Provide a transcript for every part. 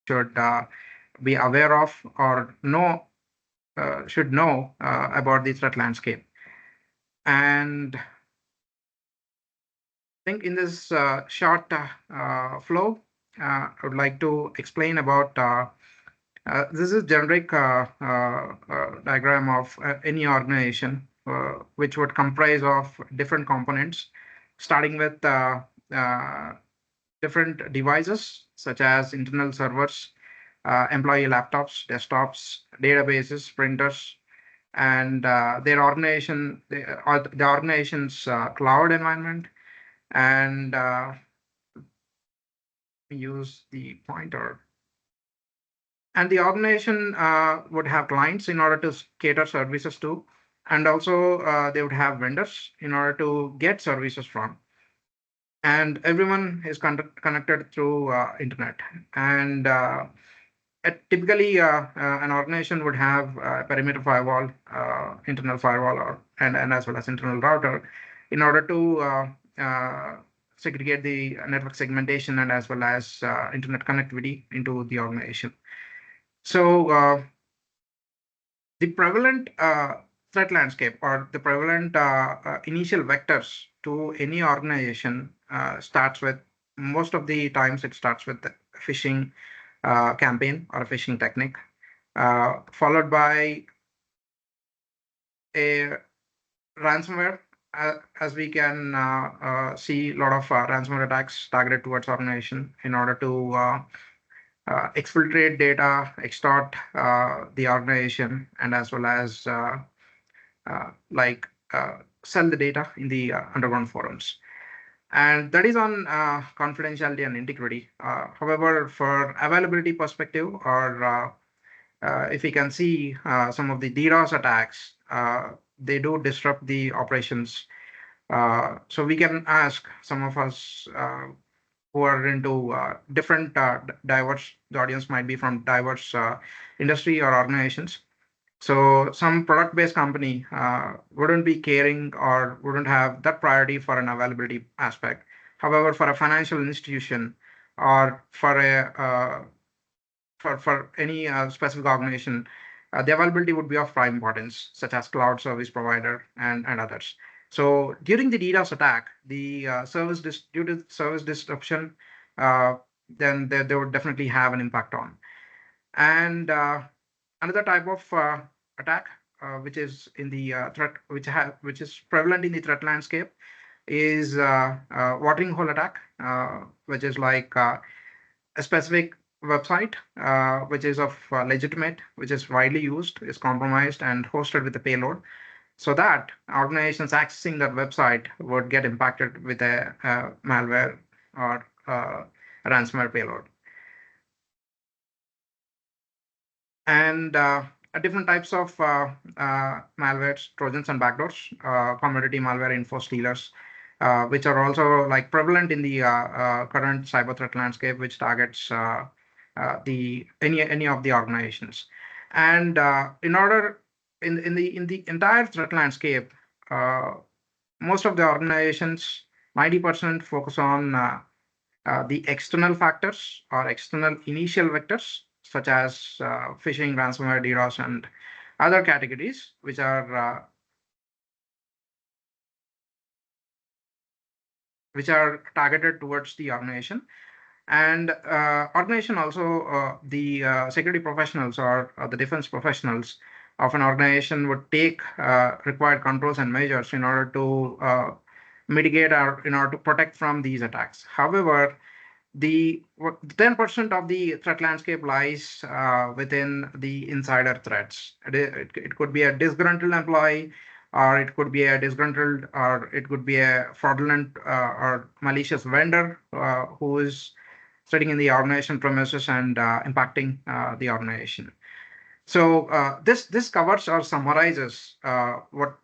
should be aware of or should know about the threat landscape. And I think in this short flow, I would like to explain about this is generic diagram of any organization, which would comprise of different components, starting with different devices such as internal servers, employee laptops, desktops, databases, printers, and their the organization's cloud environment, and use the pointer. And the organization would have clients in order to cater services to, and also they would have vendors in order to get services from. And everyone is connected through internet. And typically, an organization would have perimeter firewall, internal firewall, and as well as internal router, in order to segregate the network segmentation and as well as internet connectivity into the organization. So the prevalent threat landscape or the prevalent initial vectors to any organization starts with, most of the times it starts with the phishing campaign or a phishing technique, followed by a ransomware. As we can see, a lot of ransomware attacks targeted towards organization in order to exfiltrate data, extort the organization, and as well as like sell the data in the underground forums. And that is on confidentiality and integrity. However, for availability perspective, or if we can see some of the DDoS attacks, they do disrupt the operations. So we can ask some of us who are into different diverse, the audience might be from diverse industry or organizations. So some product-based company wouldn't be caring or wouldn't have that priority for an availability aspect. However, for a financial institution or for a for any specific organization, the availability would be of prime importance, such as cloud service provider and others. So during the DDoS attack, the due to service disruption, uh, then they would definitely have an impact on. And another type of attack, which is in the threat, which is prevalent in the threat landscape, is watering hole attack, which is like a specific website, which is of legitimate, which is widely used, is compromised and hosted with a payload, so that organizations accessing that website would get impacted with a malware or ransomware payload. And different types of malwares, trojans, and backdoors, commodity malware, info stealers, which are also like prevalent in the current cyber threat landscape, which targets the any of the organizations. And in the entire threat landscape, uh, most of the organizations, 90% focus on the external factors or external initial vectors, such as phishing, ransomware, DDoS, and other categories, which are targeted towards the organization. And organization also, the security professionals or the defense professionals of an organization would take required controls and measures in order to mitigate or in order to protect from these attacks. However, the 10% of the threat landscape lies within the insider threats. It could be a disgruntled employee, or it could be a disgruntled, or it could be a fraudulent or malicious vendor who is sitting in the organization premises and impacting the organization. So this covers or summarizes what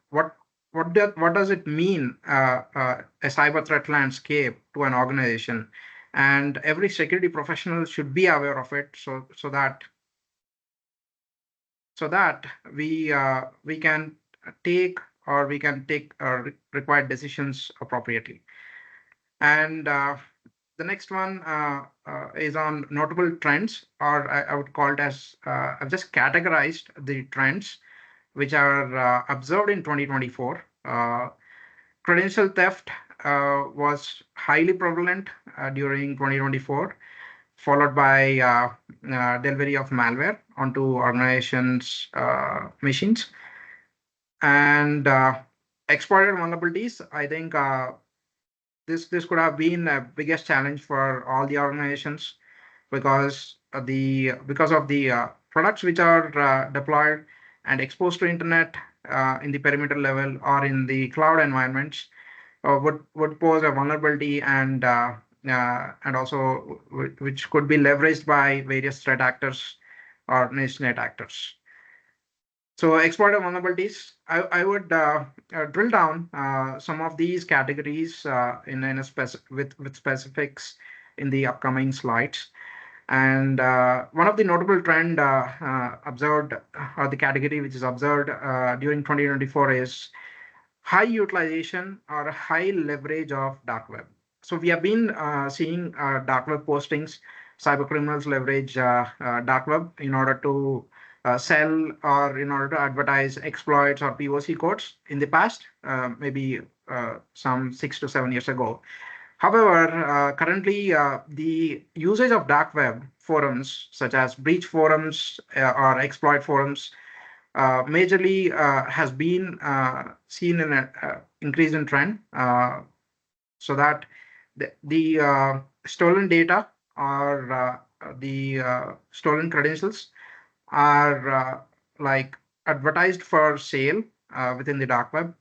does it mean, a cyber threat landscape to an organization, and every security professional should be aware of it, so that we can take required decisions appropriately. And The next one is on notable trends, or I would call it as I've just categorized the trends which are observed in 2024. Credential theft was highly prevalent during 2024, followed by delivery of malware onto organizations' machines and exploited vulnerabilities. I think this could have been the biggest challenge for all the organizations because of the products which are deployed and exposed to internet in the perimeter level or in the cloud environments would pose a vulnerability and also which could be leveraged by various threat actors or niche net actors. So exploited vulnerabilities, I would drill down some of these categories in a with specifics in the upcoming slides. And one of the notable trend observed, or the category which is observed during 2024 is high utilization or high leverage of dark web. So we have been seeing dark web postings. Cyber criminals leverage dark web in order to sell or in order to advertise exploits or POC codes in the past, maybe some 6 to 7 years ago. However, currently the usage of dark web forums such as breach forums or exploit forums majorly has been seen in an increase in trend, so that the stolen data or the stolen credentials are like advertised for sale within the dark web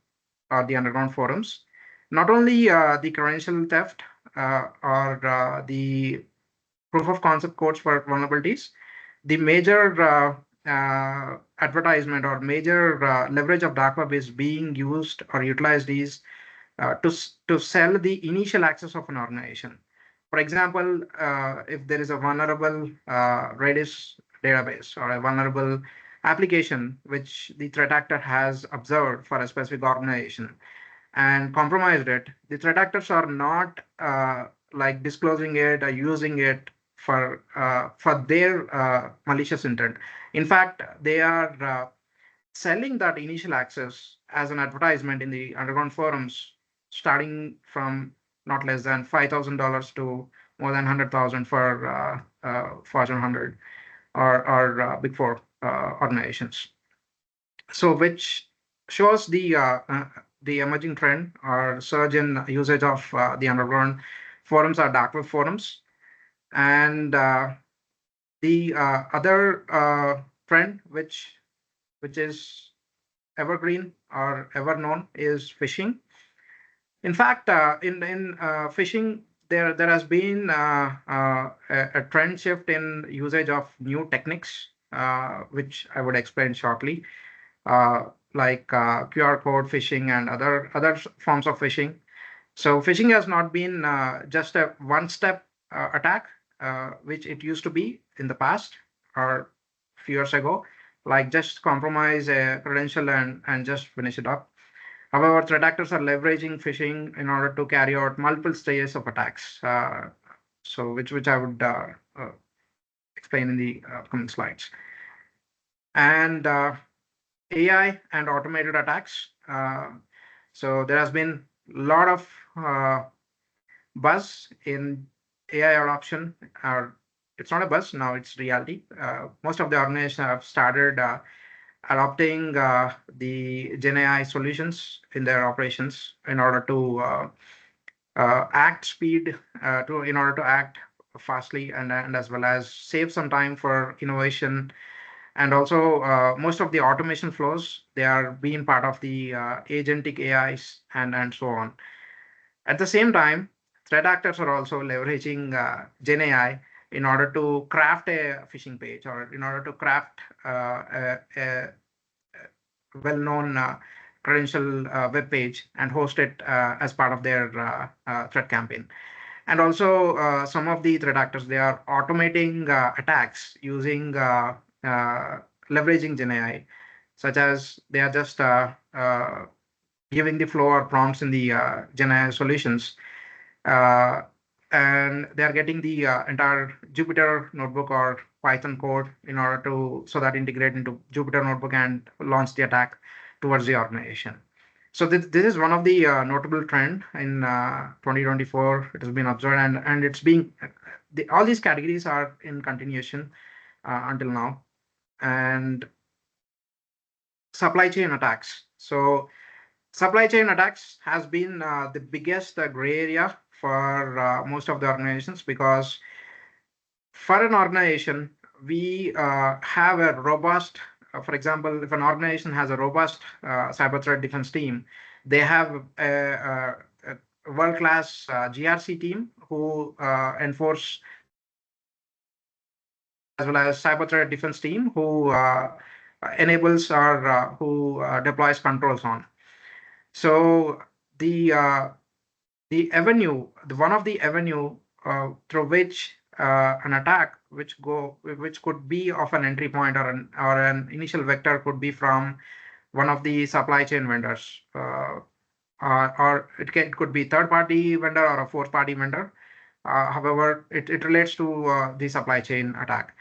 or the underground forums. Not only the credential theft or the proof of concept codes for vulnerabilities, the major advertisement or major leverage of dark web is being used or utilized is to sell the initial access of an organization. For example, if there is a vulnerable Redis database or a vulnerable application which the threat actor has observed for a specific organization and compromised it, the threat actors are not like disclosing it or using it for their malicious intent. In fact, they are selling that initial access as an advertisement in the underground forums, starting from not less than $5,000 to more than 100,000 for Fortune 100 or Big Four organizations. So, which shows the emerging trend or surge in usage of the underground forums or dark web forums. And the other trend, which is evergreen or ever known, is phishing. In fact, in phishing, there has been a trend shift in usage of new techniques, which I would explain shortly, like QR code phishing and other forms of phishing. So phishing has not been just a one-step attack, which it used to be in the past or a few years ago, like just compromise a credential and just finish it up. However, threat actors are leveraging phishing in order to carry out multiple stages of attacks. So which I would explain in the coming slides. And AI and automated attacks. So there has been a lot of buzz in AI adoption. It's not a buzz now; it's reality. Most of the organizations have started adopting the Gen AI solutions in their operations in order to act speed, in order to act fastly and as well as save some time for innovation. And also most of the automation flows, they are being part of the agentic AIs and so on. At the same time, threat actors are also leveraging Gen AI in order to craft a phishing page or in order to craft a well-known credential web page and host it as part of their threat campaign. And also some of the threat actors, they are automating attacks using leveraging Gen AI, such as they are just giving the flow or prompts in the Gen AI solutions. and they are getting the entire Jupyter notebook or Python code in order to so that integrate into Jupyter notebook and launch the attack towards the organization. So this is one of the notable trend in 2024. It has been observed, and it's being all these categories are in continuation until now. And supply chain attacks. So supply chain attacks has been the biggest gray area for most of the organizations, because for an organization, we have a robust, for example, if an organization has a robust cyber threat defense team, they have a world-class GRC team who enforce as well as cyber threat defense team who enables or who deploys controls on. So the one of the avenue through which an attack which could be of an entry point or an initial vector could be from one of the supply chain vendors, or it could be third party vendor or a fourth party vendor. However, it relates to the supply chain attack.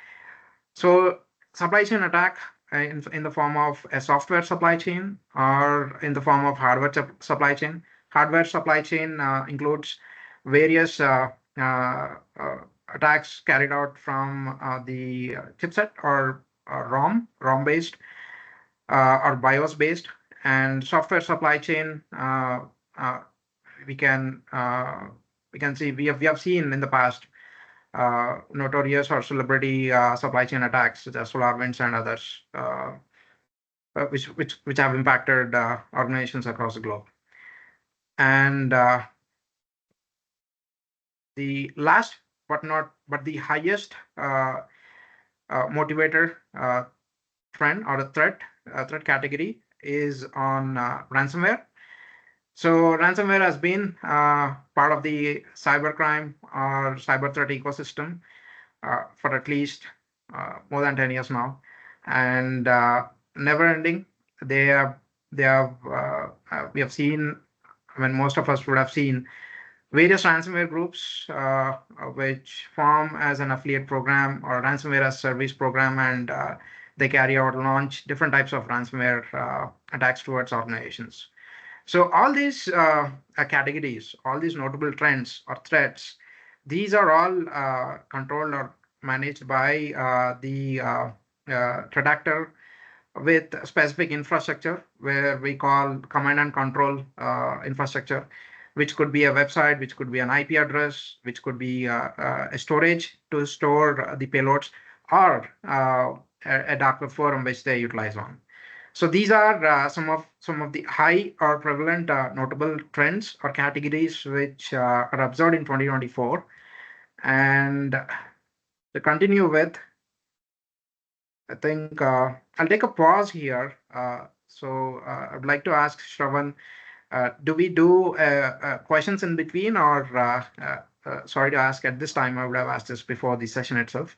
So supply chain attack in the form of a software supply chain or in the form of hardware supply chain. Hardware supply chain includes various attacks carried out from the chipset or ROM based or BIOS based, and software supply chain. Uh, we can see we have seen in the past notorious or celebrity supply chain attacks such as SolarWinds and others, which have impacted organizations across the globe. And the last but the highest motivator trend or a threat category is on ransomware. So ransomware has been part of the cybercrime or cyber threat ecosystem for at least more than 10 years now, and never ending. They have we have seen, I mean, most of us would have seen various ransomware groups which form as an affiliate program or ransomware as service program, and they carry out launch different types of ransomware attacks towards organizations. So all these categories, all these notable trends or threats, these are all controlled or managed by the threat actor with specific infrastructure, where we call command and control infrastructure, which could be a website, which could be an IP address, which could be a storage to store the payloads, or a dark web forum which they utilize on. So these are some of the high or prevalent notable trends or categories which are observed in 2024. And to continue with, I think I'll take a pause here. I'd like to ask Shravan, do we do questions in between, or sorry to ask at this time, I would have asked this before the session itself.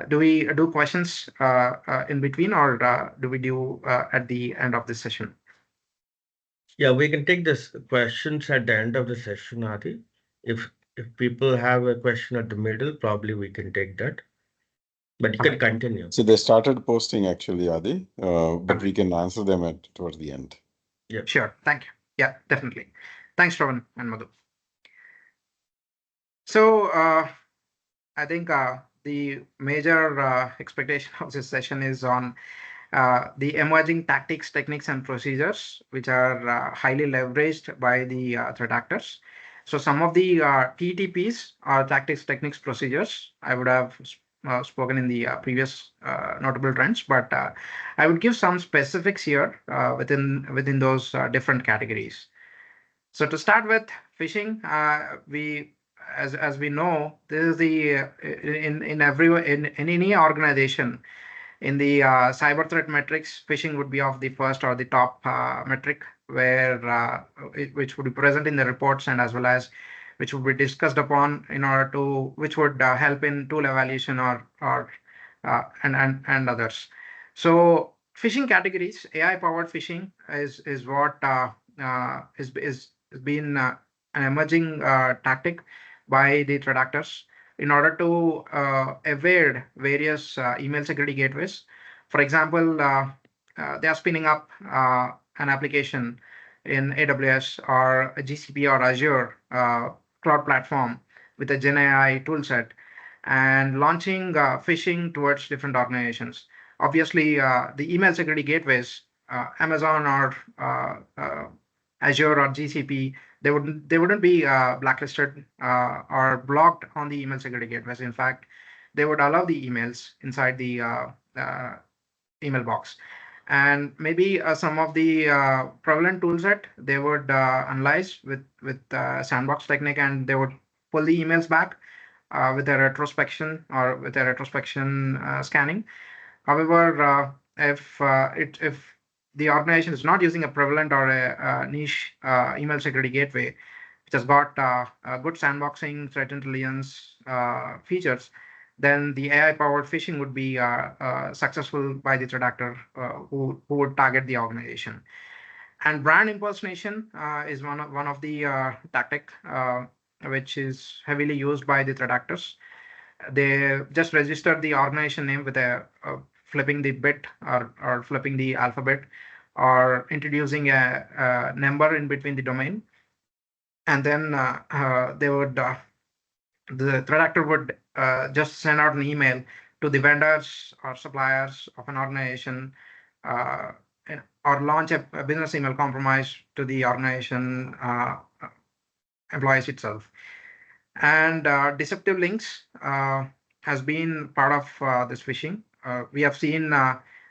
Do we do questions in between, or do we do at the end of the session? Yeah, we can take this questions at the end of the session, Adi. If people have a question at the middle, probably we can take that. But you can continue. So they started posting actually, Adi, but we can answer them towards the end. Yeah. Sure. Thank you. Yeah, definitely. Thanks, Shravan and Madhu. So I think the major expectation of this session is on the emerging tactics, techniques, and procedures, which are highly leveraged by the threat actors. So some of the TTPs are tactics, techniques, procedures. I would have spoken in the previous notable trends, but I would give some specifics here within those different categories. So to start with phishing, as we know, this is the in any organization. In the cyber threat metrics, phishing would be of the first or the top metric, which would be present in the reports, and as well as which would be discussed upon in order to which would help in tool evaluation or and others. So phishing categories, AI powered phishing is what is been an emerging tactic by the threat actors in order to evade various email security gateways. For example, they are spinning up an application in AWS or a GCP or Azure cloud platform with a Gen AI toolset and launching phishing towards different organizations. Obviously, the email security gateways, Amazon or Azure or GCP, they wouldn't be blacklisted or blocked on the email security gateways. In fact, they would allow the emails inside the email box. And maybe some of the prevalent toolset they would analyze with sandbox technique, and they would pull the emails back with a retrospection or with a retrospection scanning. However, if the organization is not using a prevalent or a niche email security gateway, which has got good sandboxing, threat intelligence features, then the AI-powered phishing would be successful by the threat actor who would target the organization. And brand impersonation is one of the tactic which is heavily used by the threat actors. They just register the organization name with a flipping the bit or flipping the alphabet or introducing a number in between the domain, and then they would the threat actor would just send out an email to the vendors or suppliers of an organization, uh, or launch a business email compromise to the organization employees itself. And deceptive links has been part of this phishing. We have seen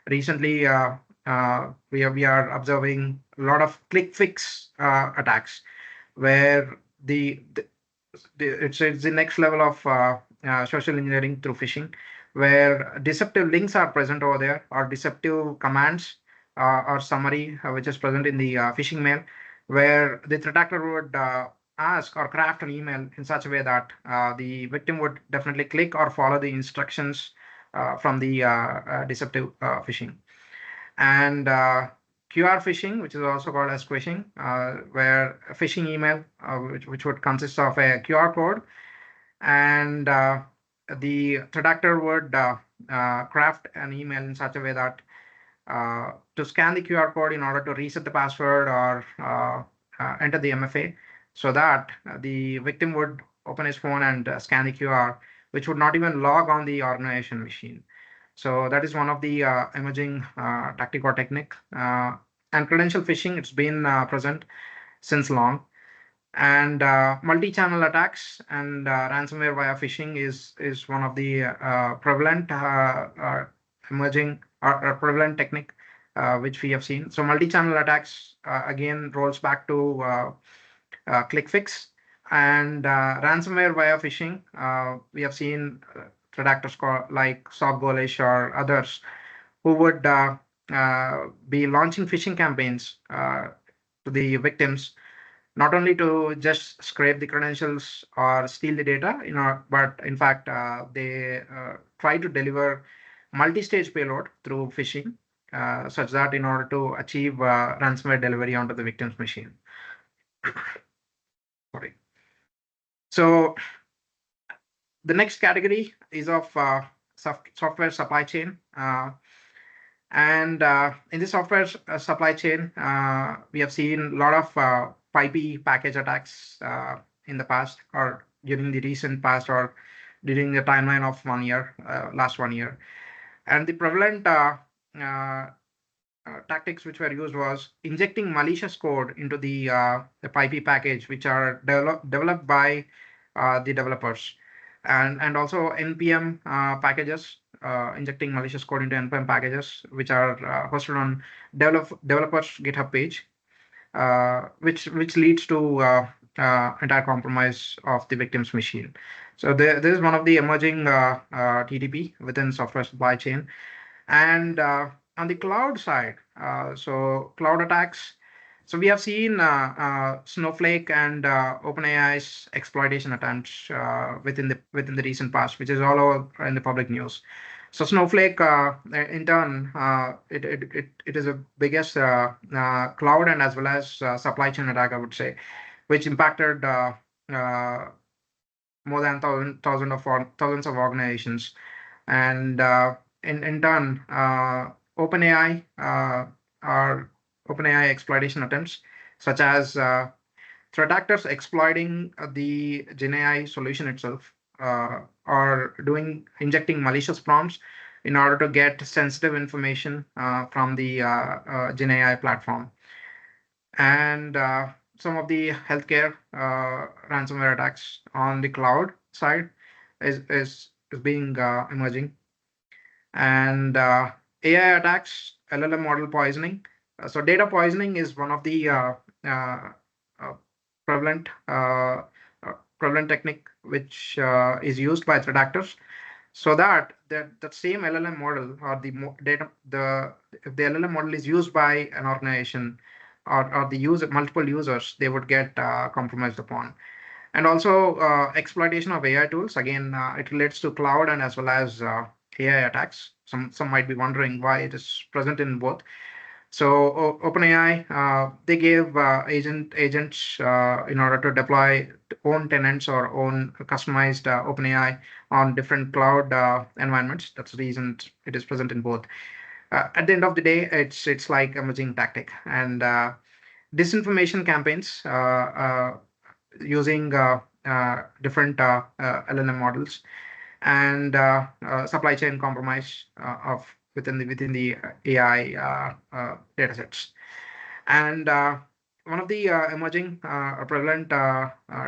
recently, we are observing a lot of click fix attacks where it's the next level of social engineering through phishing, where deceptive links are present over there, or deceptive commands or summary which is present in the phishing mail, where the threat actor would ask or craft an email in such a way that the victim would definitely click or follow the instructions from the deceptive phishing. And QR phishing, which is also called as phishing, where a phishing email, which would consist of a QR code, and the threat actor would craft an email in such a way that to scan the QR code in order to reset the password or enter the MFA, so that the victim would open his phone and scan the QR, which would not even log on the organization machine. So that is one of the emerging tactic or technique. And credential phishing, it's been present since long. And multi-channel attacks and ransomware via phishing is one of the prevalent emerging or prevalent technique which we have seen. So multi-channel attacks again rolls back to click fix. And ransomware via phishing, we have seen threat actors like Softgolish or others who would be launching phishing campaigns to the victims, not only to just scrape the credentials or steal the data, but in fact, they try to deliver multi-stage payload through phishing, such that in order to achieve ransomware delivery onto the victim's machine. Sorry. So the next category is of software supply chain. And in the software supply chain, we have seen a lot of pipey package attacks in the past, or during the recent past, or during the timeline of 1 year, last 1 year. And the prevalent tactics which were used was injecting malicious code into the pipey package, which are developed by the developers, and also npm packages, injecting malicious code into npm packages, which are hosted on developers GitHub page, which leads to entire compromise of the victim's machine. So this is one of the emerging TTP within software supply chain. And on the cloud side, so cloud attacks. So we have seen Snowflake and OpenAI's exploitation attempts within the recent past, which is all over in the public news. So Snowflake, in turn, it is the biggest cloud and as well as supply chain attack, I would say, which impacted more than thousands of organizations. And in turn, OpenAI are OpenAI exploitation attempts, such as threat actors exploiting the GenAI solution itself, or injecting malicious prompts in order to get sensitive information from the GenAI platform. And some of the healthcare ransomware attacks on the cloud side is being emerging. And AI attacks, LLM model poisoning. So data poisoning is one of the uh, prevalent prevalent technique which is used by threat actors, so that same LLM model, or data the if the LLM model is used by an organization, or the user multiple users, they would get compromised upon. And also exploitation of AI tools. Again, it relates to cloud and as well as AI attacks. Some might be wondering why it is present in both. So OpenAI, they gave agents in order to deploy own tenants or own customized OpenAI on different cloud environments. That's the reason it is present in both. At the end of the day, it's like emerging tactic. And disinformation campaigns using different LLM models, and supply chain compromise of within the AI data sets. And one of the emerging prevalent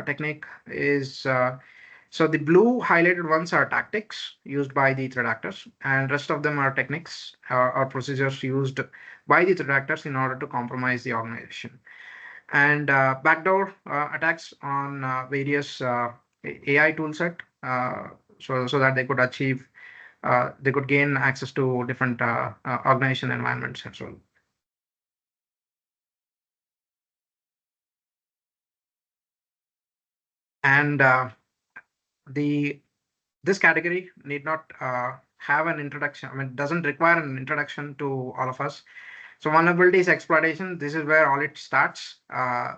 technique is, so the blue highlighted ones are tactics used by the threat actors, and rest of them are techniques or procedures used by the threat actors in order to compromise the organization. And backdoor attacks on various AI toolset, so that they could gain access to different organization environments as well. And the this category need not have an introduction. I mean, it doesn't require an introduction to all of us. So vulnerabilities exploitation, this is where all it starts, uh,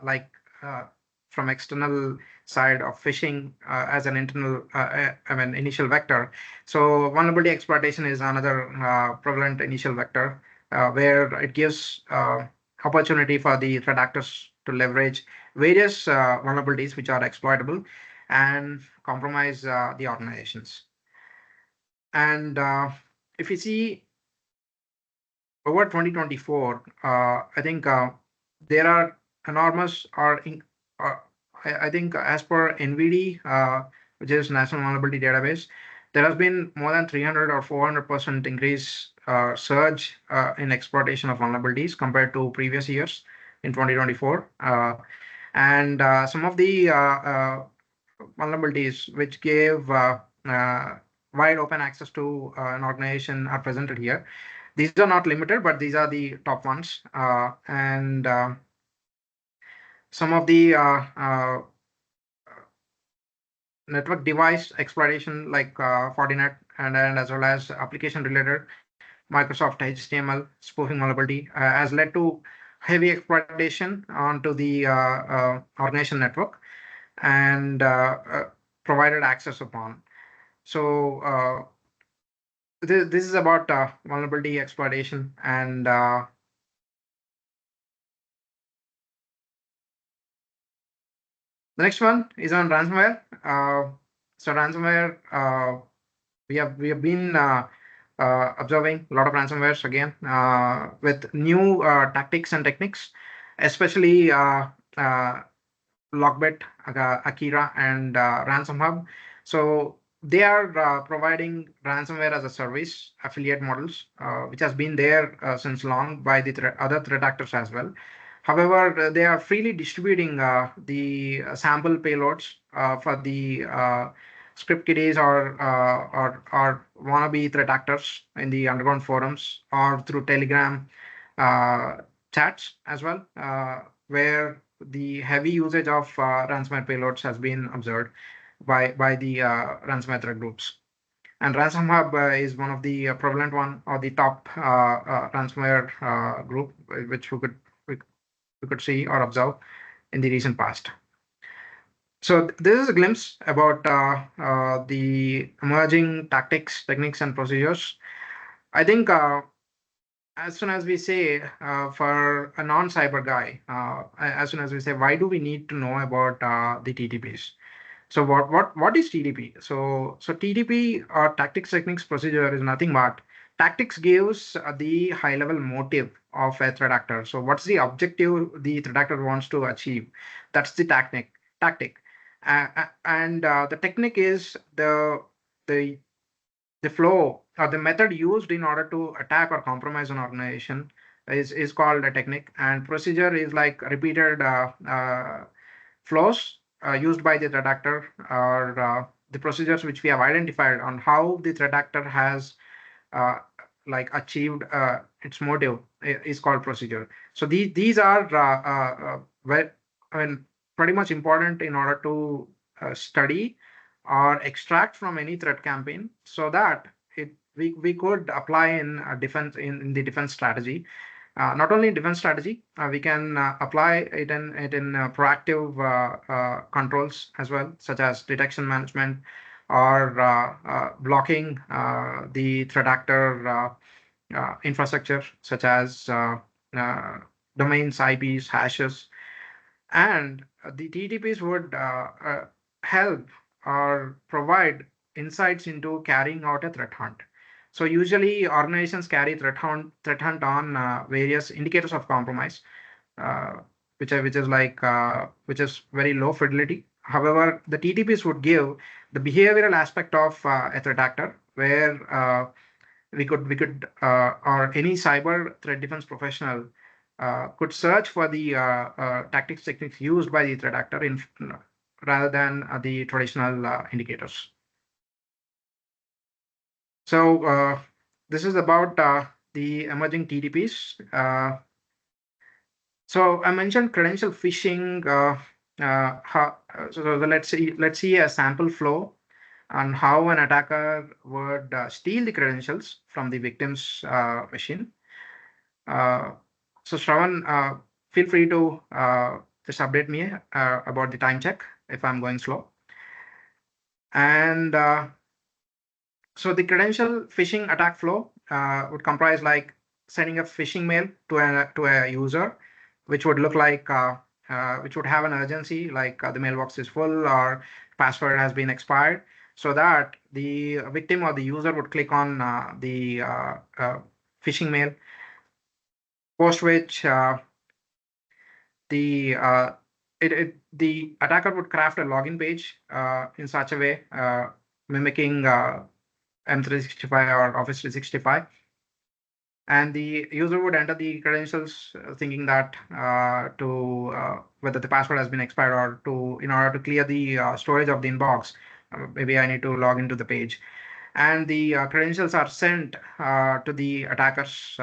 from external side of phishing as an internal, initial vector. So vulnerability exploitation is another prevalent initial vector where it gives opportunity for the threat actors to leverage various vulnerabilities which are exploitable and compromise the organizations. And if you see over 2024, I think there are enormous, uh, I think as per NVD, which is National Vulnerability Database, there has been more than 300 or 400% increase surge in exploitation of vulnerabilities compared to previous years in 2024. And some of the vulnerabilities which gave wide open access to an organization are presented here. These are not limited, but these are the top ones. And some of the network device exploitation, like Fortinet, and as well as application related Microsoft HTML spoofing vulnerability, has led to heavy exploitation onto the organization network, and provided access upon. So this is about vulnerability exploitation. And the next one is on ransomware. So ransomware, we have been observing a lot of ransomwares again with new tactics and techniques, especially Lockbit, Akira, and Ransom Hub. So they are providing ransomware as a service affiliate models, which has been there since long by the other threat actors as well. However, they are freely distributing the sample payloads for the script kiddies, or wannabe threat actors in the underground forums or through Telegram uh, chats as well, where the heavy usage of ransomware payloads has been observed by the ransomware threat groups. And Ransom Hub is one of the prevalent one, or the top ransomware group, which we could see or observe in the recent past. So this is a glimpse about the emerging tactics, techniques, and procedures. I think as soon as we say for a non-cyber guy, as soon as we say, why do we need to know about the TTPs? So what is TTP? So TTP or tactics, techniques, procedure is nothing but tactics gives the high level motive of a threat actor. So what's the objective the threat actor wants to achieve? That's the tactic, and the technique is the the flow or the method used in order to attack or compromise an organization is called a technique, and procedure is like repeated flows used by the threat actor, or the procedures which we have identified on how the threat actor has uh, like achieved its motive is called procedure. So these are well, I mean, pretty much important in order to study or extract from any threat campaign, so that we could apply in defense in the defense strategy. Not only in defense strategy, we can apply it in proactive controls as well, such as detection management or blocking the threat actor infrastructure, such as uh, domains, IPs, hashes, and the TTPs would help or provide insights into carrying out a threat hunt. So usually organizations carry threat hunt on various indicators of compromise, uh, which is very low fidelity. However, the TTPs would give the behavioral aspect of a threat actor, where we could or any cyber threat defense professional could search for the tactics techniques used by the threat actor in rather than the traditional indicators. So this is about the emerging TTPs. So I mentioned credential phishing. So let's see a sample flow on how an attacker would steal the credentials from the victim's machine. Uh, so Shravan, feel free to just update me about the time check if I'm going slow. And so the credential phishing attack flow would comprise like sending a phishing mail to a user, which would look like which would have an urgency, like the mailbox is full or password has been expired, so that the victim or the user would click on the phishing mail, post which the the attacker would craft a login page in such a way, mimicking M365 or Office 365, and the user would enter the credentials thinking that to whether the password has been expired, or to in order to clear the storage of the inbox, maybe I need to log into the page, and the credentials are sent to the attacker's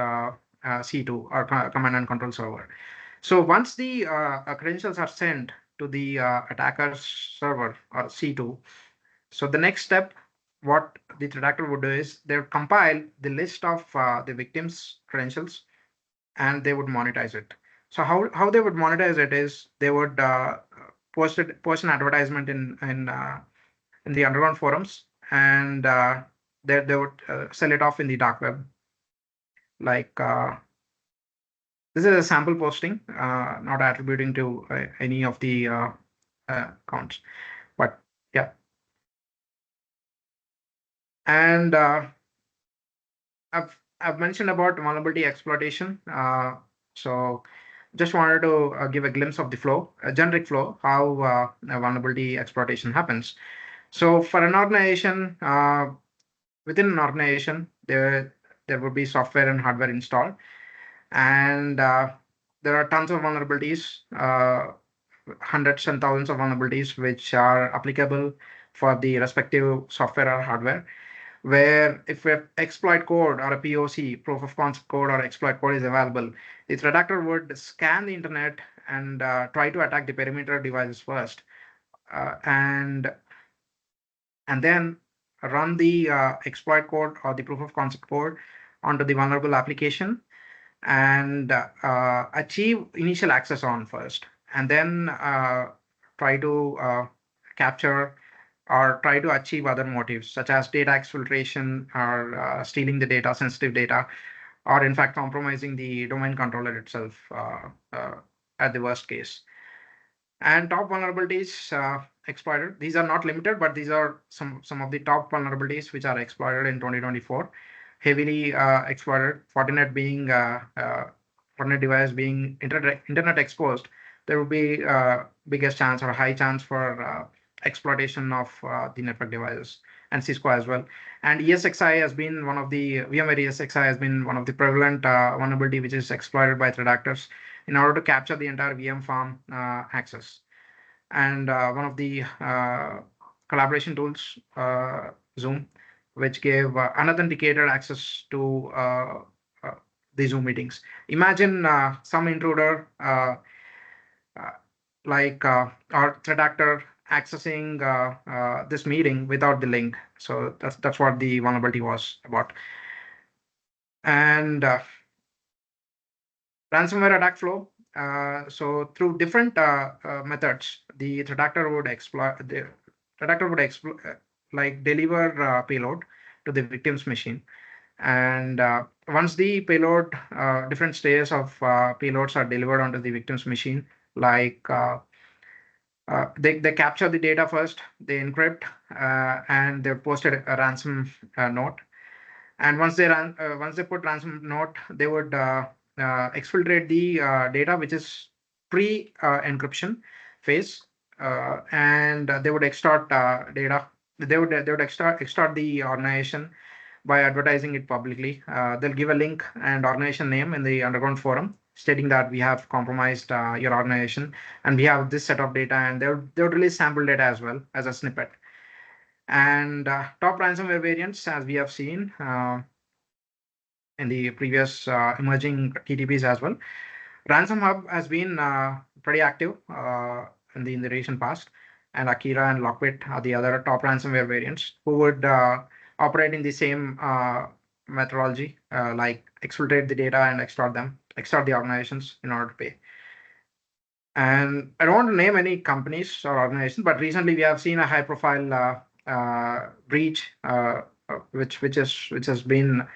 C2 or command and control server. So once the credentials are sent to the attacker's server or C2, so the next step, what the threat actor would do is they would compile the list of the victim's credentials, and they would monetize it. So how they would monetize it is they would post an advertisement in the underground forums, and they would sell it off in the dark web. Like this is a sample posting, not attributing to any of the accounts, but yeah. And I've mentioned about vulnerability exploitation. So just wanted to give a glimpse of the flow, a generic flow, how a vulnerability exploitation happens. So for an organization, within an organization, there would be software and hardware installed, and there are tons of vulnerabilities, hundreds and thousands of vulnerabilities which are applicable for the respective software or hardware, where if a exploit code or a POC, proof of concept code or exploit code is available, the threat actor would scan the internet and try to attack the perimeter devices first, and then run the exploit code or the proof of concept code onto the vulnerable application, and achieve initial access on first, and then try to capture or try to achieve other motives, such as data exfiltration or stealing the data, sensitive data, or in fact compromising the domain controller itself at the worst case. And top vulnerabilities exploited. These are not limited, but these are some of the top vulnerabilities which are exploited in 2024. Heavily exploited. Fortinet device being internet exposed, there will be biggest chance or high chance for exploitation of the network devices, and Cisco as well. And ESXi has been one of the VMware ESXi has been one of the prevalent vulnerability which is exploited by threat actors in order to capture the entire VM farm access. And one of the collaboration tools, Zoom, which gave unauthenticated access to uh, the Zoom meetings. Imagine some intruder uh, or threat actor accessing this meeting without the link. So that's what the vulnerability was about. And ransomware attack flow. So through different methods, the threat actor would like deliver payload to the victim's machine. And once the payload, different stages of payloads are delivered onto the victim's machine, like they capture the data first, they encrypt, and they posted a ransom note. And once they put ransom note, they would exfiltrate the data which is pre encryption phase, and they would extort data. They would extort the organization by advertising it publicly. They'll give a link and organization name in the underground forum stating that we have compromised your organization and we have this set of data, and they would release sample data as well as a snippet. And top ransomware variants, as we have seen in the previous emerging TTPs as well. Ransom Hub has been pretty active in the recent past, and Akira and Lockbit are the other top ransomware variants who would operate in the same methodology, like exfiltrate the data and extort the organizations in order to pay. And I don't want to name any companies or organizations, but recently we have seen a high-profile breach, which has been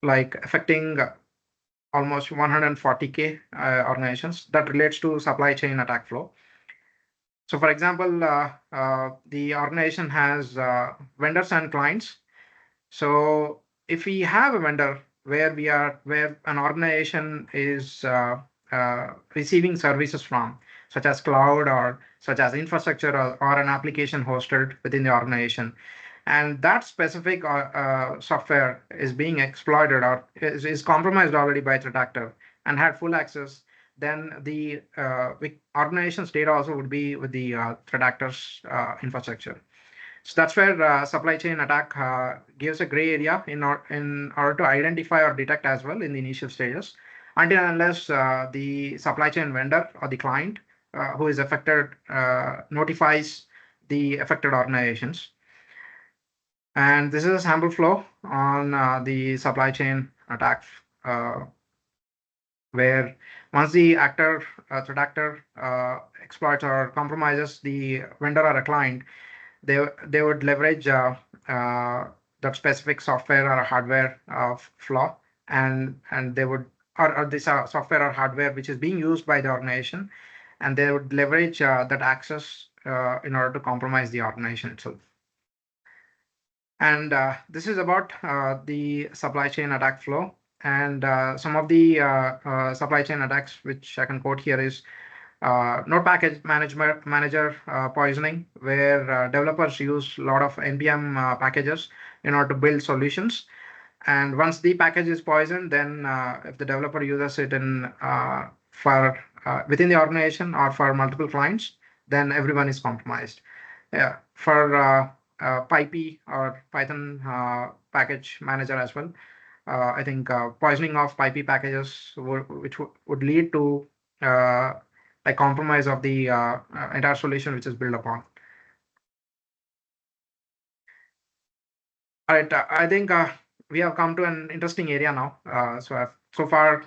like affecting almost 140K organizations that relates to supply chain attack flow. So for example, the organization has vendors and clients. So if we have a vendor where an organization is receiving services from, such as cloud or such as infrastructure or an application hosted within the organization, and that specific software is being exploited or is compromised already by threat actor and had full access, then the organization's data also would be with the threat actor's infrastructure. So that's where supply chain attack gives a gray area in order to identify or detect as well in the initial stages, until and unless the supply chain vendor or the client who is affected notifies the affected organizations. And this is a sample flow on the supply chain attack, where once the threat actor exploits or compromises the vendor or a client, they would leverage that specific software or hardware flaw, and they would or this software or hardware which is being used by the organization, and they would leverage that access in order to compromise the organization itself. And this is about the supply chain attack flow. And some of the supply chain attacks which I can quote here is node package manager poisoning, where developers use a lot of npm packages in order to build solutions. And once the package is poisoned, then if the developer uses it for within the organization or for multiple clients, then everyone is compromised. Yeah, for PyP or Python package manager as well. I think poisoning of PyP packages which would lead to like compromise of the entire solution which is built upon. All right, I think we have come to an interesting area now. So I've so far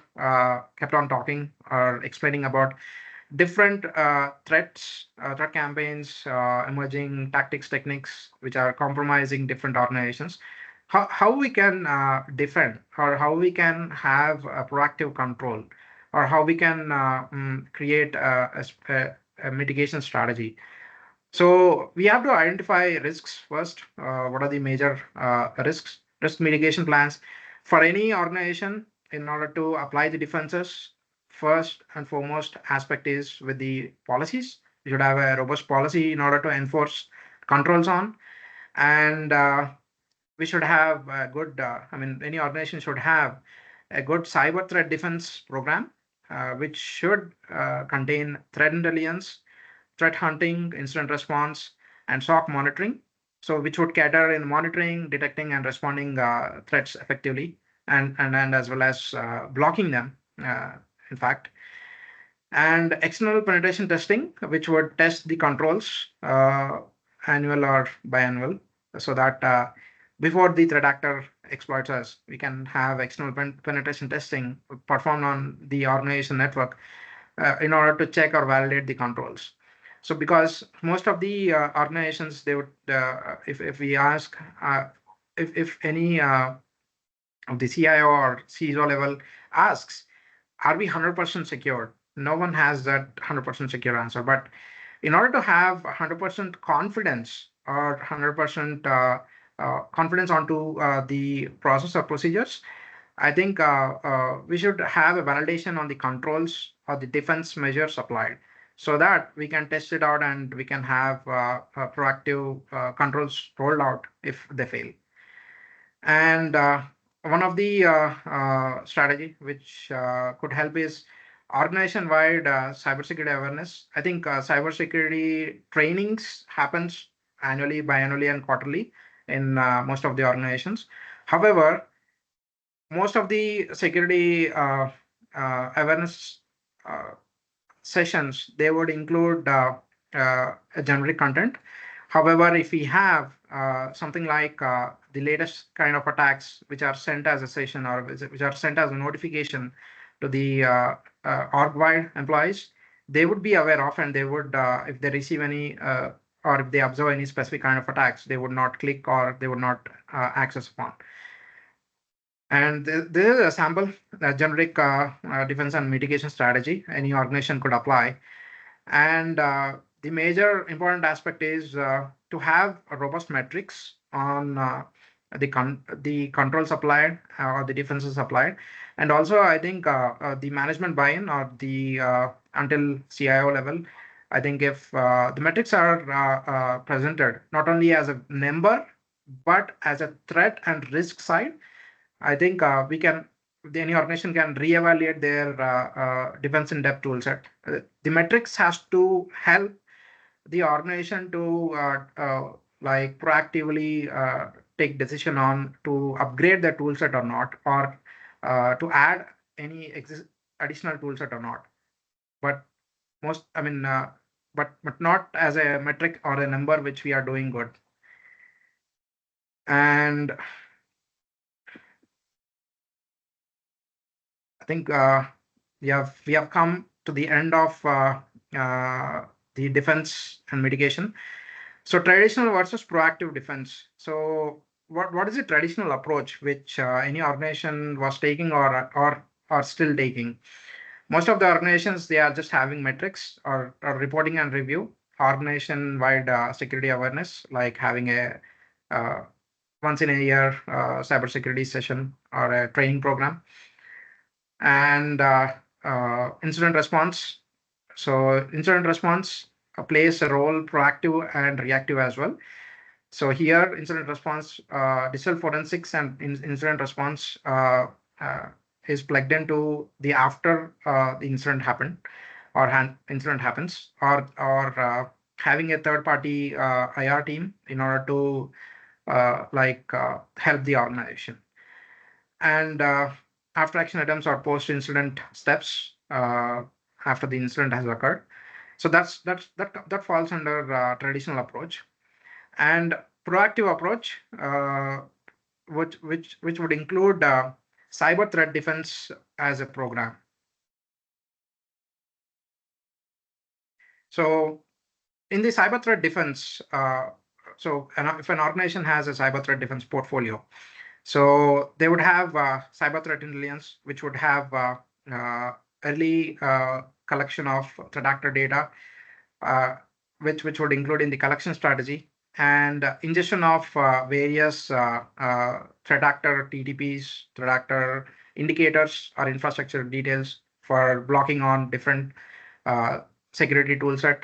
kept on talking or explaining about different threat campaigns, emerging tactics, techniques, which are compromising different organizations. How we can defend, or how we can have a proactive control, or how we can create a mitigation strategy. So we have to identify risks first. What are the major risks? Risk mitigation plans for any organization in order to apply the defenses. First and foremost aspect is with the policies. You should have a robust policy in order to enforce controls on, and we should have a good. Any organization should have a good cyber threat defense program, which should contain threat intelligence, threat hunting, incident response, and SOC monitoring. So, which would cater in monitoring, detecting, and responding threats effectively, and as well as blocking them. In fact, and external penetration testing, which would test the controls annual or biannual, so that before the threat actor exploits us, we can have external penetration testing performed on the organization network in order to check or validate the controls. So because most of the organizations, they would, if we ask, if any of the CIO or CISO level asks, are we 100% secure? No one has that 100% secure answer. But in order to have 100% confidence or 100% confidence onto the process or procedures, I think we should have a validation on the controls or the defense measures applied, so that we can test it out and we can have proactive controls rolled out if they fail. And one of the strategy which could help is organization-wide cybersecurity awareness. I think cybersecurity trainings happens annually, biannually, and quarterly in most of the organizations. However, most of the security awareness uh, sessions, they would include a generic content. However, if we have something like the latest kind of attacks which are sent as a session, or which are sent as a notification to the org-wide employees, they would be aware of, and they would, if they receive any or if they observe any specific kind of attacks, they would not click or they would not access upon. And this is a sample, a generic defense and mitigation strategy any organization could apply. And the major important aspect is to have a robust metrics on the controls applied or the defenses applied. And also, I think the management buy-in or the until CIO level, I think if the metrics are presented not only as a number, but as a threat and risk side, I think any organization can reevaluate their defense in depth tool set. The metrics has to help the organization to like proactively take decision on to upgrade the tool set or not, or to add any additional tool set or not. But most, but not as a metric or a number which we are doing good. And I think we have come to the end of the defense and mitigation. So traditional versus proactive defense. So what is the traditional approach which any organization was taking or are still taking? Most of the organizations, they are just having metrics or reporting and review, organization-wide security awareness, like having a once in a year cybersecurity session or a training program, and incident response. So incident response plays a role, proactive and reactive as well. So here, incident response, digital forensics and incident response is plugged into the after the incident happened, or incident happens, or having a third party IR team in order to help the organization. And after action items or post incident steps after the incident has occurred. So that falls under traditional approach. And proactive approach, which would include cyber threat defense as a program. So in the cyber threat defense, if an organization has a cyber threat defense portfolio, so they would have cyber threat intelligence, which would have early collection of threat actor data, uh, which would include in the collection strategy and ingestion of various threat actor TTPs, threat actor indicators or infrastructure details for blocking on different uh, security toolset.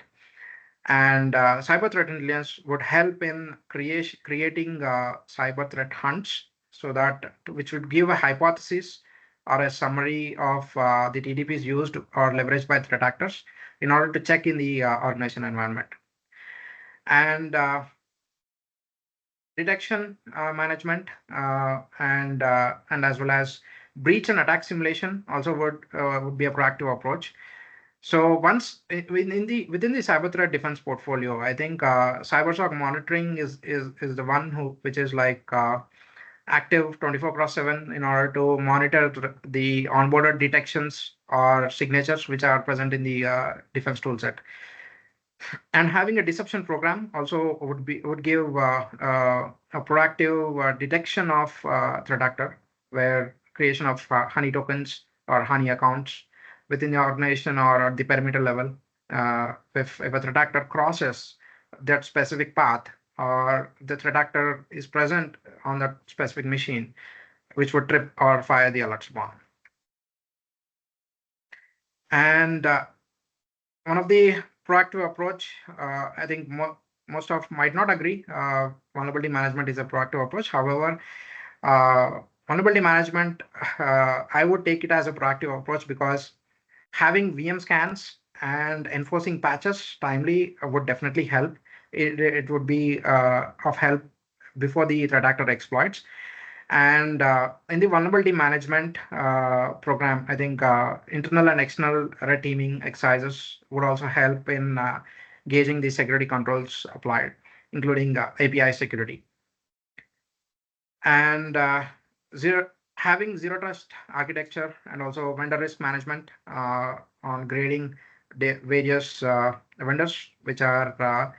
And cyber threat intelligence would help in creating cyber threat hunts, so that which would give a hypothesis or a summary of the TTPs used or leveraged by threat actors in order to check in the organization environment. And detection management and as well as breach and attack simulation also would be a proactive approach. So once within the cyber threat defense portfolio, I think CyberSOC monitoring is the one which is like active 24/7 in order to monitor the onboarded detections or signatures which are present in the defense toolset. And having a deception program also would give a proactive detection of threat actor, where creation of honey tokens or honey accounts within the organization or at the perimeter level. If a threat actor crosses that specific path, or the threat actor is present on that specific machine, which would trip or fire the alert spawn. And one of the proactive approach, I think most of might not agree. Vulnerability management is a proactive approach. However, vulnerability management, I would take it as a proactive approach, because having VM scans and enforcing patches timely would definitely help. It would be of help before the threat actor exploits. And in the vulnerability management program, I think internal and external red teaming exercises would also help in gauging the security controls applied, including API security. And having zero trust architecture and also vendor risk management on grading the various vendors which are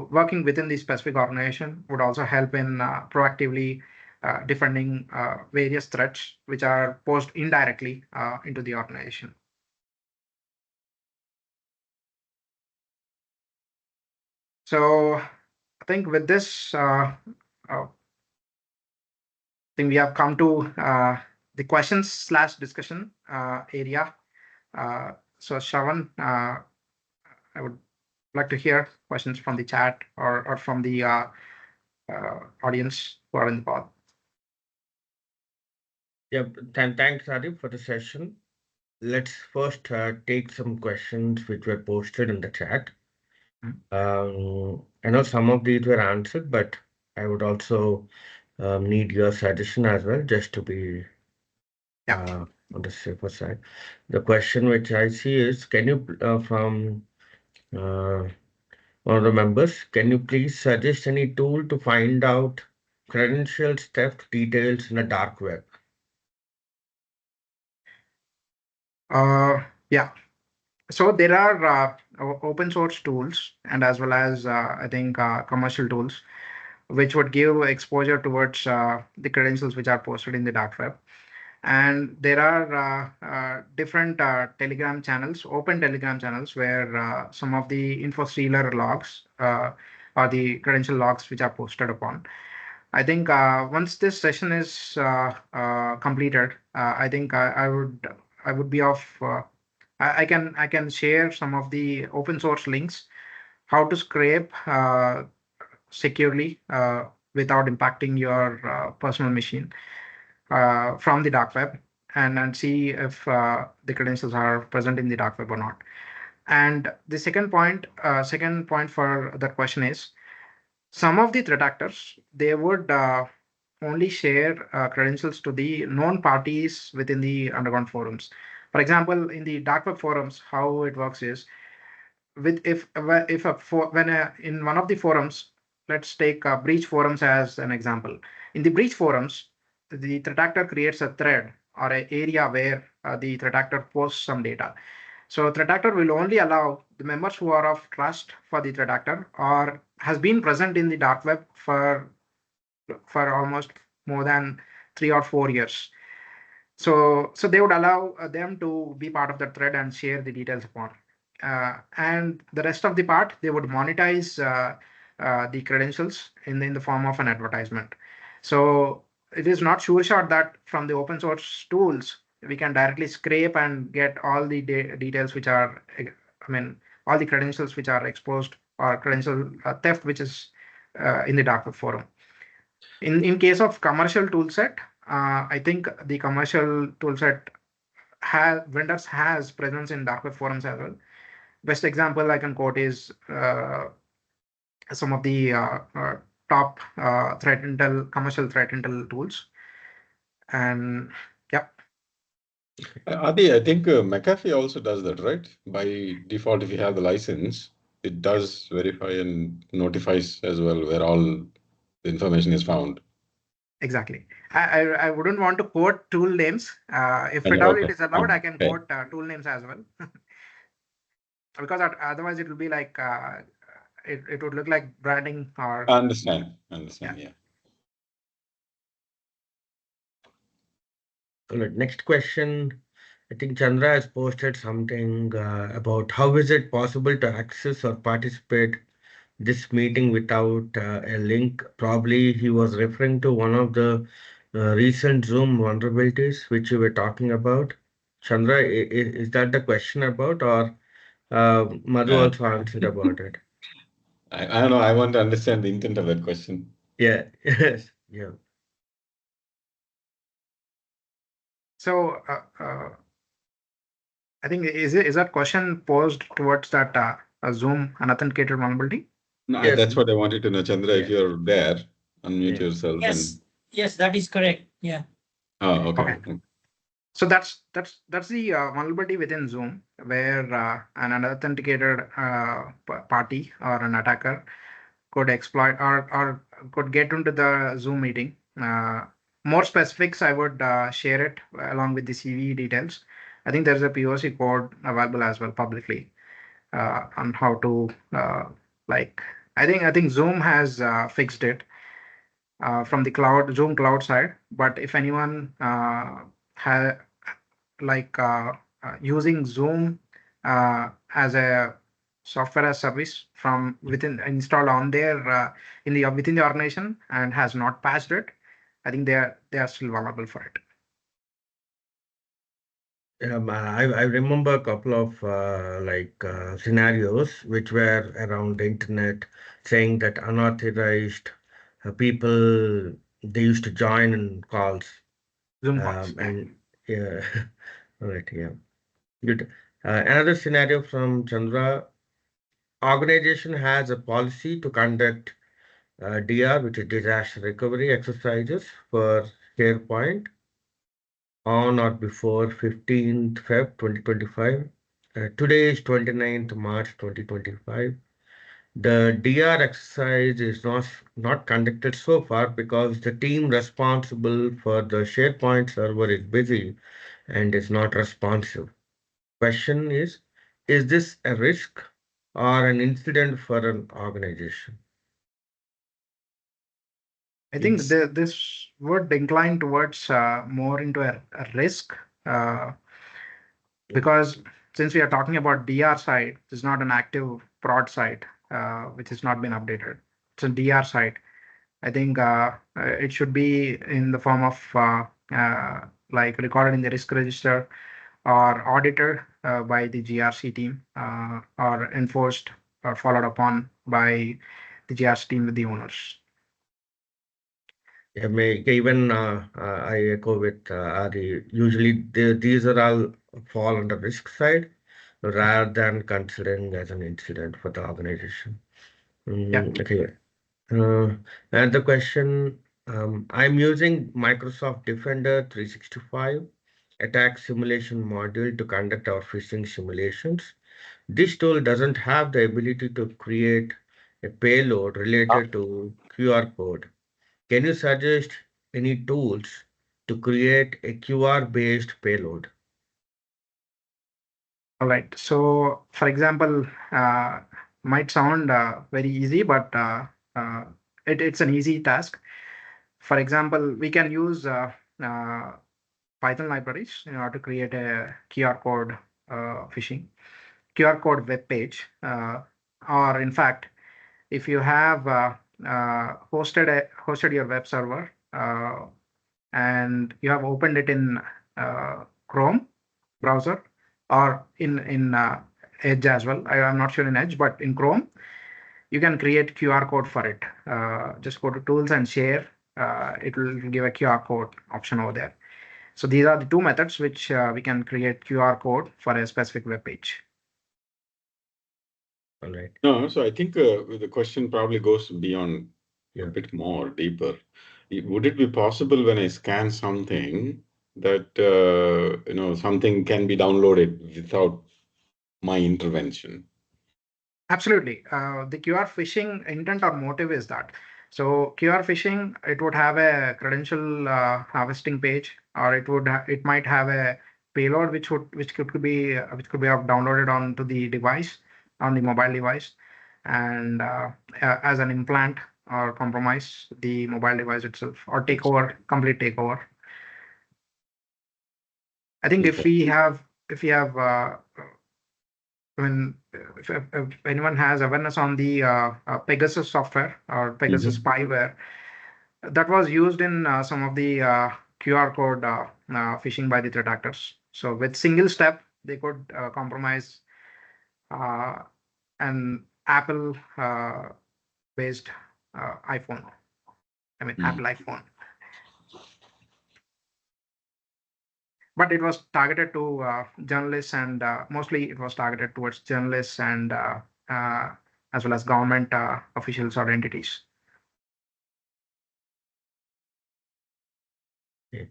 working within the specific organization would also help in proactively defending various threats which are posed indirectly into the organization. So I think with this, I think we have come to the questions/discussion area. So Shravan, I would like to hear questions from the chat or from the audience who are in the pod. Yeah, thanks, Adi, for the session. Let's first take some questions which were posted in the chat. I know some of these were answered, but I would also need your suggestion as well, just to be on the safer side. The question which I see is, can you, from one of the members, can you please suggest any tool to find out credentials theft details in the dark web? Yeah. So there are open source tools and as well as I think commercial tools which would give exposure towards the credentials which are posted in the dark web. And there are different Telegram channels, open Telegram channels, where some of the info stealer logs or the credential logs which are posted upon. I think once this session is completed, I think I would be of I can share some of the open source links, how to scrape securely without impacting your personal machine from the dark web, and see if the credentials are present in the dark web or not. And the second point for that question is, some of the threat actors, they would only share credentials to the known parties within the underground forums. For example, in the dark web forums, how it works is, with if a for when in one of the forums, let's take breach forums as an example. In the breach forums, the threat actor creates a thread or an area where the threat actor posts some data. So threat actor will only allow the members who are of trust for the threat actor or has been present in the dark web for almost more than 3 or 4 years. So they would allow them to be part of the thread and share the details upon. And the rest of the part, they would monetize the credentials in the form of an advertisement. So it is not sure shot that from the open source tools, we can directly scrape and get all the details which are, I mean, all the credentials which are exposed or credential theft, which is in the dark web forum. In case of commercial toolset, I think the commercial toolset vendors has presence in dark web forums as well. Best example I can quote is some of the top threat intel commercial threat intel tools. And yeah, Adi, I think McAfee also does that, right? By default, if you have the license, it does verify and notifies as well where all the information is found. exactly. I wouldn't want to quote tool names. If And at all it okay, is allowed, I can okay. quote tool names as well. Because otherwise it will be like it would look like branding or I understand. yeah. Yeah. All right, next question. I think Chandra has posted something about how is it possible to access or participate this meeting without a link. Probably he was referring to one of the recent Zoom vulnerabilities which you were talking about. Chandra, is that the question about, or Madhu Yeah. also answered about it? I don't know. I want to understand the intent of that question. Yeah, yes, yeah. So I think is that question posed towards that a Zoom unauthenticated vulnerability? No, Yes, that's what I wanted to know, Chandra. If yeah, you're there, unmute yeah. yourself Yes, and. yes, that is correct. Yeah. Oh, Okay. okay. So that's the vulnerability within Zoom where an unauthenticated party or an attacker could exploit or could get into the Zoom meeting. More specifics, I would share it along with the CV details. I think there's a POC code available as well publicly on how to like. I think Zoom has fixed it from the Zoom cloud side. But if anyone has like using Zoom as a software as service from within installed on their in the within the organization and has not patched it, I think they are still vulnerable for it. I remember a couple of scenarios which were around the internet saying that unauthorized people they used to join in calls Zoom calls. Yeah. and yeah, right, yeah, good. Another scenario from Chandra. Organization has a policy to conduct DR, which is disaster recovery exercises for SharePoint on or before 15th Feb 2025. Today is 29th March 2025. The DR exercise is not conducted so far because the team responsible for the SharePoint server is busy and is not responsive. Question is this a risk or an incident for an organization? I think It's this would incline towards more into a risk uh, because since we are talking about DR side, it's not an active prod site which has not been updated. It's a DR site. I think it should be in the form of like recorded in the risk register or audited by the GRC team or enforced or followed upon by the GRC team with the owners. Yeah, even I echo with Adi. Usually, these are all fall on the risk side rather than considering as an incident for the organization. Yeah. Okay. Uh, and the question, I'm using Microsoft Defender 365 attack simulation module to conduct our phishing simulations. This tool doesn't have the ability to create a payload related to QR code. Can you suggest any tools to create a QR-based payload? All right. So, for example, might sound very easy, but uh, it's an easy task. For example, we can use uh, Python libraries in order to create a QR code phishing, QR code web page, or in fact, if you have hosted your web server and you have opened it in Chrome browser or in Edge as well. I'm not sure in Edge, but in Chrome, you can create QR code for it. Just go to Tools and Share. It will give a QR code option over there. So these are the two methods which we can create QR code for a specific web page. All right. No, so I think the question probably goes beyond a Yeah. bit more deeper. Would it be possible when I scan something that something can be downloaded without my intervention? Absolutely. The QR phishing intent or motive is that. So QR phishing, it would have a credential harvesting page, or it might have a payload which could be downloaded onto the device, on the mobile device, and as an implant or compromise the mobile device itself, or complete takeover. I think if we have if anyone has awareness on the Pegasus software or Pegasus spyware that was used in some of the QR code phishing by the threat actors. So with single step, they could compromise uh, an Apple based iPhone. I mean, Apple iPhone. But it was targeted to journalists, and mostly it was targeted towards journalists and uh, as well as government officials or entities. Okay.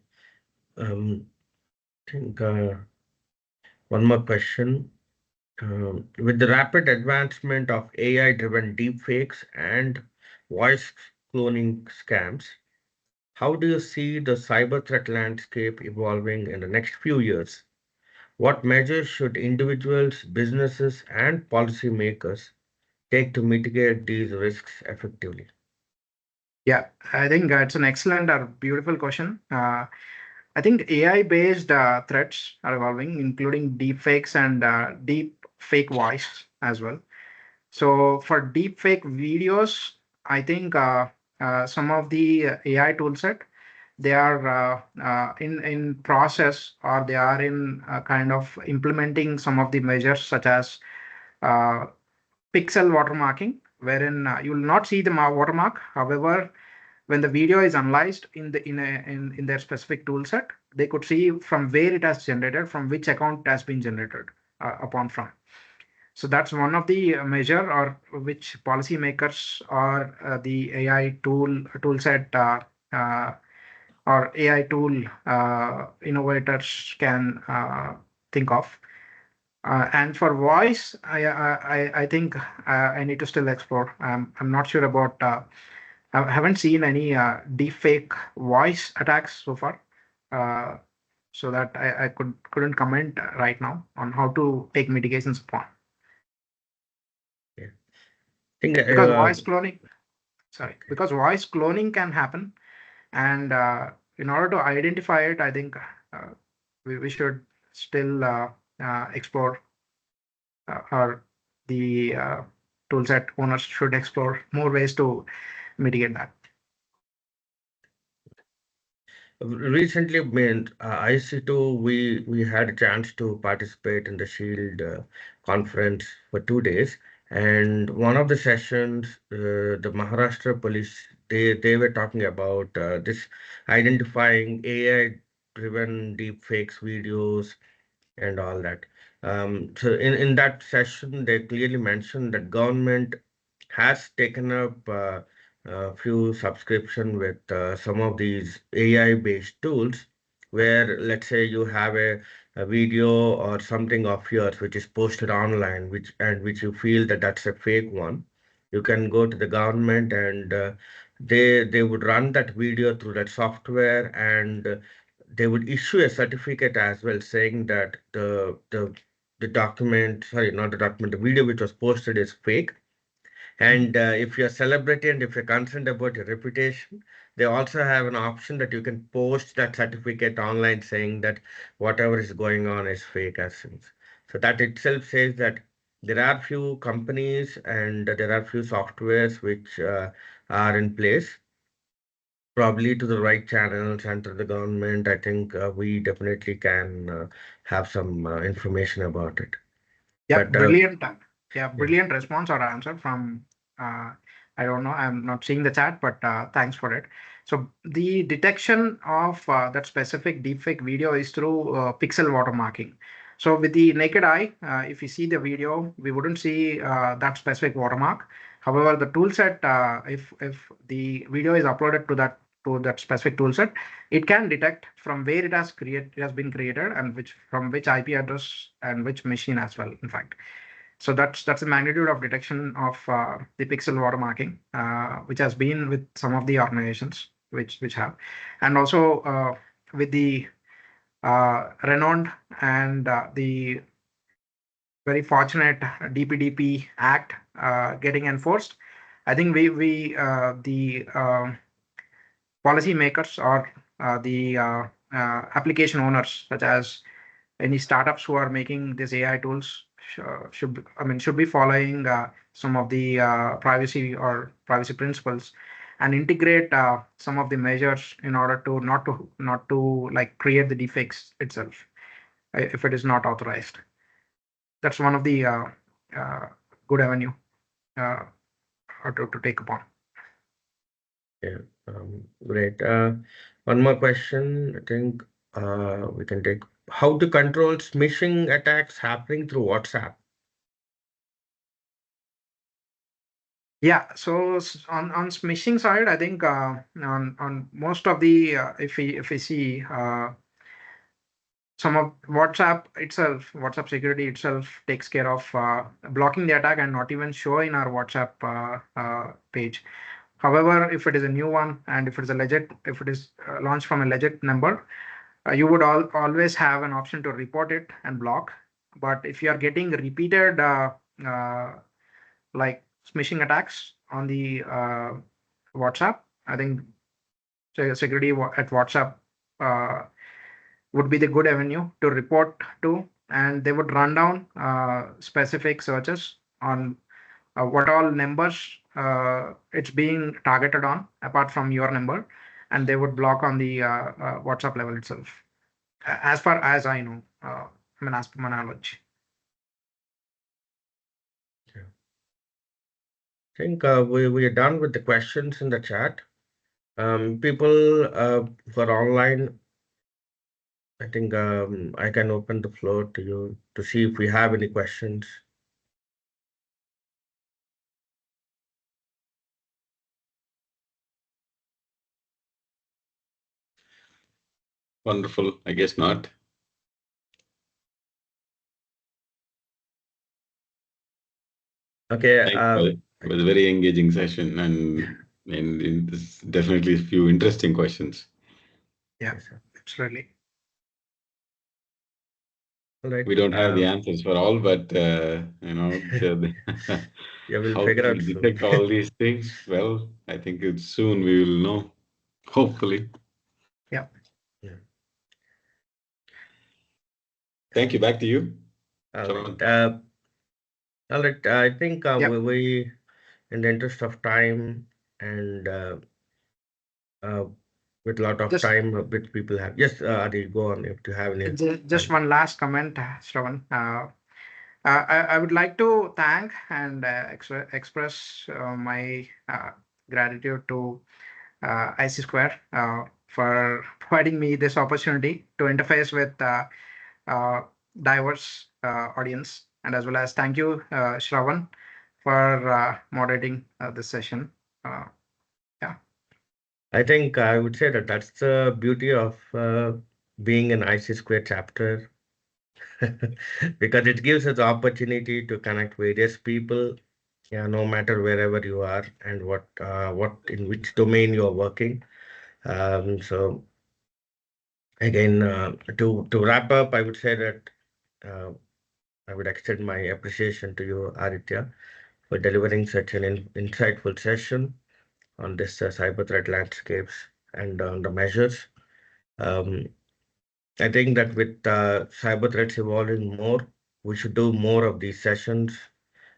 I think one more question. With the rapid advancement of AI-driven deepfakes and voice cloning scams, how do you see the cyber threat landscape evolving in the next few years? What measures should individuals, businesses, and policymakers take to mitigate these risks effectively? Yeah, I think it's an excellent or beautiful question. I think AI-based threats are evolving, including deepfakes and deep fake voice as well. So for deepfake videos, I think some of the AI toolset, they are in process, or they are in kind of implementing some of the measures such as uh, pixel watermarking, wherein you will not see the watermark. However, when the video is analyzed in their specific tool set, they could see from where it has generated, from which account it has been generated upon from. So that's one of the measure or which policymakers or the AI tool set uh, or AI tool innovators can think of. And for voice, I think I need to still explore. I'm not sure about. I haven't seen any deepfake voice attacks so far, uh, so that I couldn't comment right now on how to take mitigations upon. Yeah. I think Because voice cloning, because voice cloning can happen, and in order to identify it, I think we should still explore, or the toolset owners should explore more ways to mitigate that. recently, IC2, we had a chance to participate in the Shield conference for 2 days, and one of the sessions, the Maharashtra police, they were talking about this identifying AI-driven deepfakes videos and all that. So in that session, they clearly mentioned that government has taken up a few subscription with some of these AI-based tools, where let's say you have a video or something of yours which is posted online, which you feel that that's a fake one. You can go to the government and they would run that video through that software, and they would issue a certificate as well saying that the document, sorry, not the document, the video which was posted is fake. And if you're a celebrity and if you're concerned about your reputation, they also have an option that you can post that certificate online saying that whatever is going on is fake as since. So that itself says that there are few companies and there are few softwares which are in place, probably to the right channels and to the government. I think we definitely can have some information about it. Yeah, But brilliant. Yeah, yeah. brilliant response or answer from, I don't know, I'm not seeing the chat, but thanks for it. So the detection of that specific deepfake video is through pixel watermarking. So with the naked eye, if you see the video, we wouldn't see that specific watermark. However, the tool set, if the video is uploaded to that specific tool set, it can detect from where it has been created and which from which IP address and which machine as well. In fact, so that's the magnitude of detection of the pixel watermarking, which has been with some of the organizations which have, and also with the renowned and the very fortunate DPDP Act getting enforced. I think the policymakers or application owners, such as any startups who are making these AI tools, should be following some of the privacy principles and integrate some of the measures in order to not to like create the defects itself if it is not authorized. That's one of the uh, good avenue uh, to take upon. Yeah, great. One more question, I think we can take. How to control smishing attacks happening through WhatsApp? Yeah, so on smishing side, I think on most of the if we see some of WhatsApp security itself takes care of blocking the attack and not even show in our WhatsApp page. However, if it is a new one and if it is launched from a legit number, you would always have an option to report it and block. But if you are getting repeated uh, like smishing attacks on the WhatsApp, I think security at WhatsApp uh, would be the good avenue to report to, and they would run down specific searches on what all numbers it's being targeted on apart from your number, and they would block on the WhatsApp level itself. As far as I know, as per my knowledge. Yeah. I think we are done with the questions in the chat. People for online, I think I can open the floor to you to see if we have any questions. Wonderful. I guess not. Okay. It was a very engaging session, and there's definitely a few interesting questions. Yeah, absolutely. All right. We don't have the answers for all, but yeah, we'll how figure to out soon. detect all these things. Well, I think it's soon we will know. Hopefully. Yeah. Yeah. Thank you. Back to you. All right. I think we, in the interest of time and with a lot of time which people have. Yes, Adi, go on if you have any. Just one last comment, Shravan. I would like to thank and express my gratitude to IC Square for providing me this opportunity to interface with diverse audience, and as well as thank you, Shravan, for moderating this session. Yeah. I think I would say that that's the beauty of being an IC Square chapter because it gives us the opportunity to connect various people, yeah, no matter wherever you are and what in which domain you are working. So again, to wrap up, I would say that I would extend my appreciation to you, Aditya, for delivering such an insightful session on this cyber threat landscapes and on the measures. I think that with cyber threats evolving more, we should do more of these sessions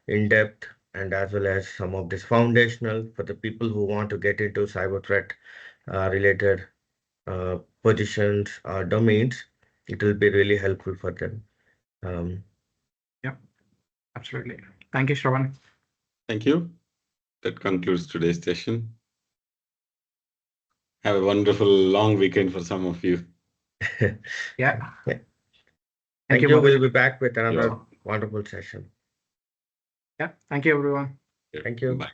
in depth and as well as some of this foundational for the people who want to get into cyber threat related positions or domains. It will be really helpful for them. Yeah, absolutely. Thank you, Shravan. Thank you. That concludes today's session. Have a wonderful long weekend for some of you. Yeah. Thank you. We'll be back with another Yeah. wonderful session. Yeah. Thank you, everyone. Thank you. Bye.